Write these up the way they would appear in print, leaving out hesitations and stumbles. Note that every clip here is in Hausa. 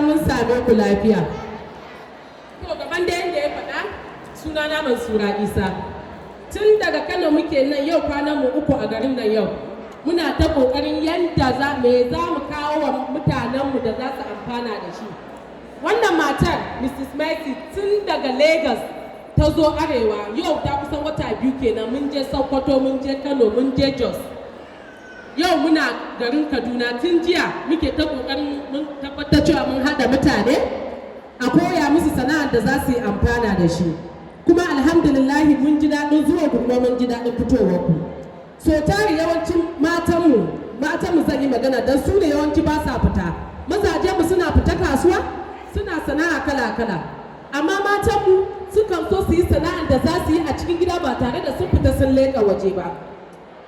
mun same ku lafiya. To gaban da yadda ya faɗa sunana Mansura Isa. Tun daga Kano muke nan yau kwanan mu 3 a garin nan yau. Muna ta ƙoƙarin yadda za mu kawo wa mutanenmu da za su amfana da shi. Wannan matar Mrs. Mercy tun daga Lagos ta zo arewa yau ta kusan wata 2 kenan mun je Sokoto mun je Kano mun je Jos. Yau muna garin Kaduna tun jiya muke ta ƙoƙarin mun tabbatar cewa mun haɗa mutane a koya musu sana'ar da za su yi amfana da shi. Kuma alhamdulillahi mun ji daɗin zuwa kuma mun ji daɗin fitowar ku. So tari yawancin matanmu zan yi magana don su ne yawanci ba sa fita. Mazajenmu suna fita kasuwa suna sana'a kala-kala. Amma matanmu sukan so su yi sana'ar da za su yi a cikin gida ba tare da sun fita sun leƙa waje ba.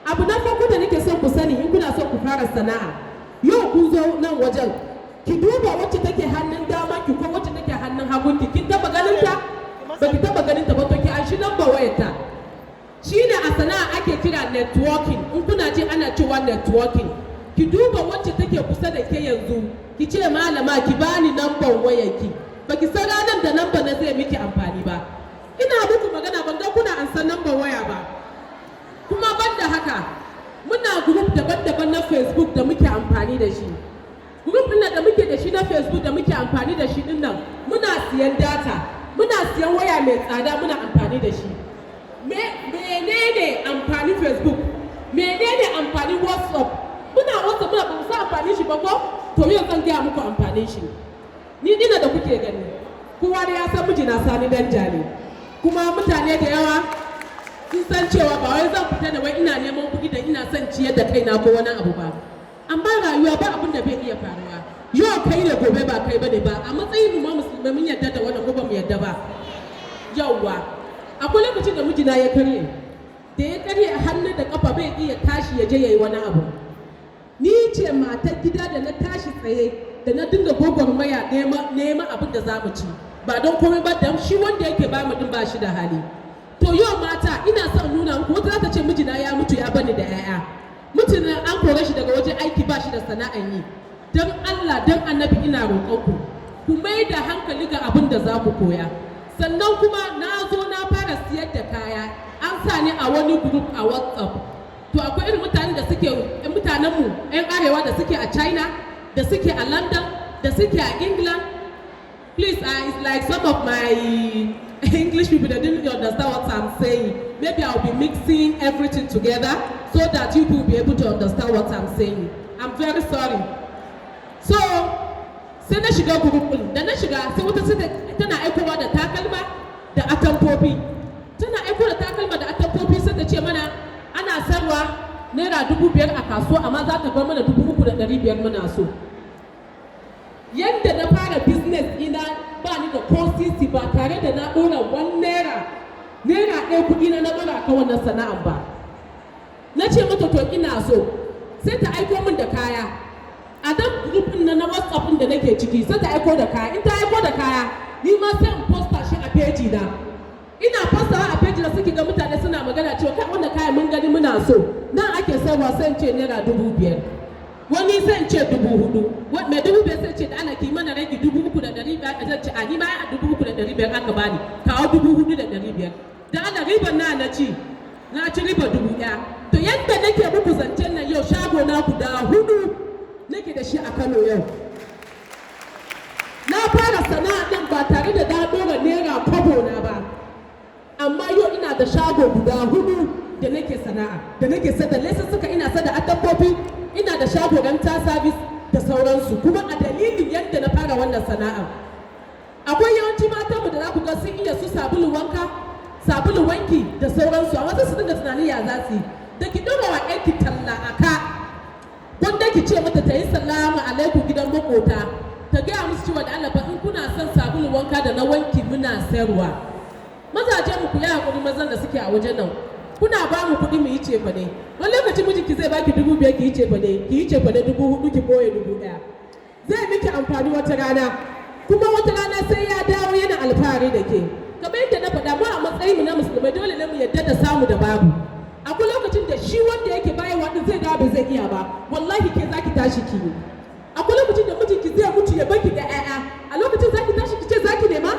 Abu na farko da nake son ku sani in kuna son ku fara sana'a, yau kun zo nan wajen, ki duba wacce take hannun dama ki ko wacce take hannun hagun ki, kin taba ganin ta? Ba ki taba ganin ta ba to ki an shi lambar wayar ta. Shine a sana'a ake kira networking. In kuna ji ana cewa networking, ki duba wacce take kusa da ke yanzu, ki ce malama ki bani lambar wayar ki. Ba ki san ranar da lambar na zai miki amfani ba. Ina muku magana ban ga kuna an san lambar waya ba. Kuma banda haka muna group daban-daban na Facebook da muke amfani da shi. Group ɗin da muke da shi na Facebook da muke amfani da shi dinnan muna siyan data, muna siyan waya mai tsada muna amfani da shi. Menene amfani Facebook? Menene amfani WhatsApp? Muna WhatsApp muna ba san amfani shi ba ko? To yau zan gaya muku amfanin shi. Ni dina da kuke gani. Kowa da ya san mijina Sani Danja ne. Kuma mutane da yawa sun san cewa ba wai zan fita da wai ina neman kuɗi da ina son ciyar da kaina ko wani abu ba. Amma rayuwa ba abin da bai iya faruwa. Yau kai da gobe ba kai bane ba. A matsayin mu ma musulmai mun yarda da wannan ko ba mu yarda ba. Yawwa. Akwai lokacin da mijina ya karye. Da ya karye a hannu da kafa bai iya tashi ya je yayi wani abu. Ni ce matar gida da na tashi tsaye da na dinga gwagwarmaya nema abin da za mu ci. Ba don komai ba dan shi wanda yake ba mu din ba shi da hali. To yau mata ina son nuna muku wata za ta ce mijina ya mutu ya bani da 'ya'ya. Mutumin an kore shi daga wajen aiki ba shi da sana'an yi. Don Allah don annabi ina roƙonku ku mai da hankali ga abin da za ku koya. Sannan kuma na zo na fara siyar da kaya an sa ni a wani group a WhatsApp. To akwai irin mutanen da suke mutanenmu 'yan arewa da suke a China, da suke a London, da suke a England. Please, it's like some of my English people that didn't understand what I'm saying. Maybe I'll be mixing everything together so that you will be able to understand what I'm saying. I'm very sorry. So, sai na shiga group din, da na shiga sai wata tana aikowa da takalma da atamfofi. Tana aiko da takalma da atamfofi sai ta ce mana ana sarwa naira 5,000 a kasuwa amma za ta bar mana 3,500 muna so. Yadda na fara business ina ba ni da ko sisi ba tare da na ɗora 1 naira ɗaya kuɗi na ɗora kan wannan sana'an ba. Na ce mata to ina so sai ta aiko min da kaya. A dan group ɗin na WhatsApp ɗin da nake ciki sai ta aiko da kaya. In ta aiko da kaya ni ma sai in posta shi a page na. Ina postawa a page na suke ga mutane suna magana cewa kai wannan kaya mun gani muna so. Nan ake sayarwa sai in ce naira 5,000. Wani sai in ce 4,000. Mai 5,000 sai ce da ana ki mana rage 3,500 a zan ce a ni ma a 3,500 aka bani kawo 4,500. Da ana riban na ci riba 1,000. To yadda nake muku zancen nan yau shago na guda 4 nake da shi a Kano yau. Na fara sana'a nan ba tare da na dora naira kwabo na ba. Amma yau ina da shago guda 4 da nake sana'a, da nake sada lesussuka, ina sada atamfofi, ina da shago ranta service da sauransu. Kuma a dalilin yadda na fara wannan sana'a. Akwai yawanci matanmu da za ku ga sun iya su sabulun wanka, sabulun wanki da sauransu. A wasu su dinga tunanin ya za su yi. Da ki ɗora wa ƴarki talla a ka. Wanda ki ce mata ta yi salamu alaikum gidan makota. Ta gaya musu cewa da Allah in kuna son sabulun wanka da na wanki muna sayarwa. Mazajen mu ku yi hakuri mazan da suke a wajen nan. Kuna ba mu kuɗi mu yi cefane. Wani lokacin mijinki zai baki 5,000 ki yi cefane 4,000 ki boye 1,000. Zai miki amfani wata rana. Kuma wata rana sai ya dawo yana alfahari da ke. Kamar yadda na faɗa mu a matsayin mu na musulmai dole ne mu yadda da samu da babu. Akwai lokacin da shi wanda yake bayarwa din zai dawo bai zai iya ba. Wallahi ke zaki tashi ki. Akwai lokacin da mijinki zai mutu ya baki da 'ya'ya a lokacin zaki tashi kice zaki nema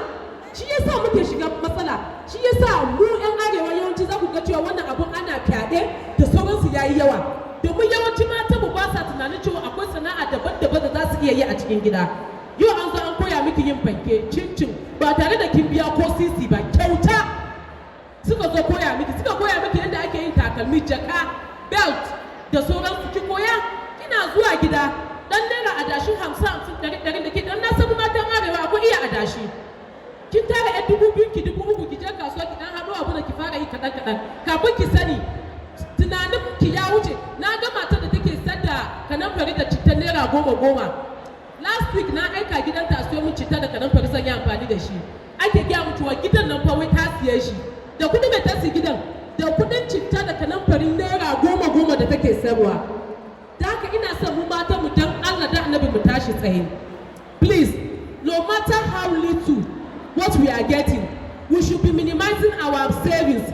shi yasa muke shiga matsala shi yasa mu 'yan arewa yawanci za ku ga cewa wannan abun ana fyaɗe da sauransu yayi yawa domin yawanci mata mu ba sa tunanin cewa akwai sana'a daban-daban da za su iya yi a cikin gida yau an zo an koya miki yin fanke cincin ba tare da kin biya ko sisi ba kyauta suka zo koya miki yadda ake yin takalmi jaka belt da sauransu ki koya kina zuwa gida dan naira adashi 50 100 da ke dan na sabu matan arewa akwai iya adashi kin tara 2,000 ki 3,000 ki je kasuwa ki dan haɗo abu da ki fara yi kaɗan kafin ki sani tunanin ki ya wuce na ga matar da take sadda kanamfari da citta naira 10 last week na aika gidanta a siyo min citta da kanamfari zan yi amfani da shi ake gaya mu cewa gidan nan fa wai ta siye shi da kuɗi mai tasi gidan da kuɗin citta da kanamfari naira 10 da take sayarwa da haka ina son mu mata mu dan Allah da annabi mu tashi tsaye please no matter how little what we are getting we should be minimizing our savings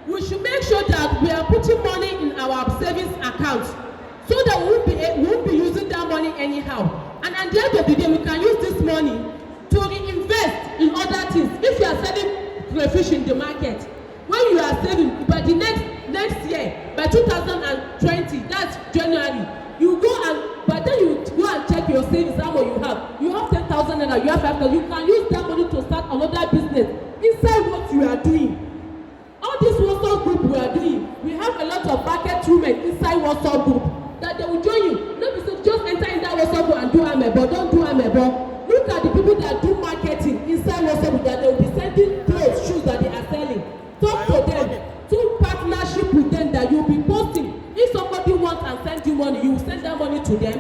we should make sure that we are putting money in our savings accounts so that we won't be using that money anyhow and at the end of the day we can use this money to reinvest in other things if you are selling crayfish in the market when you are saving by the next year by 2020 that's January you go and by then you go and check your savings how much you have 10,000 naira you have 5,000 you can use that money to start another business inside what you are doing all this WhatsApp group we are doing we have a lot of market women inside WhatsApp group that they will join you no be say just enter in that WhatsApp group and do amebo don't do amebo look at the people that do marketing inside WhatsApp group that they will be sending clothes shoes that they are selling talk to them do partnership with them that you will be posting if somebody wants and send you money you will send that money to them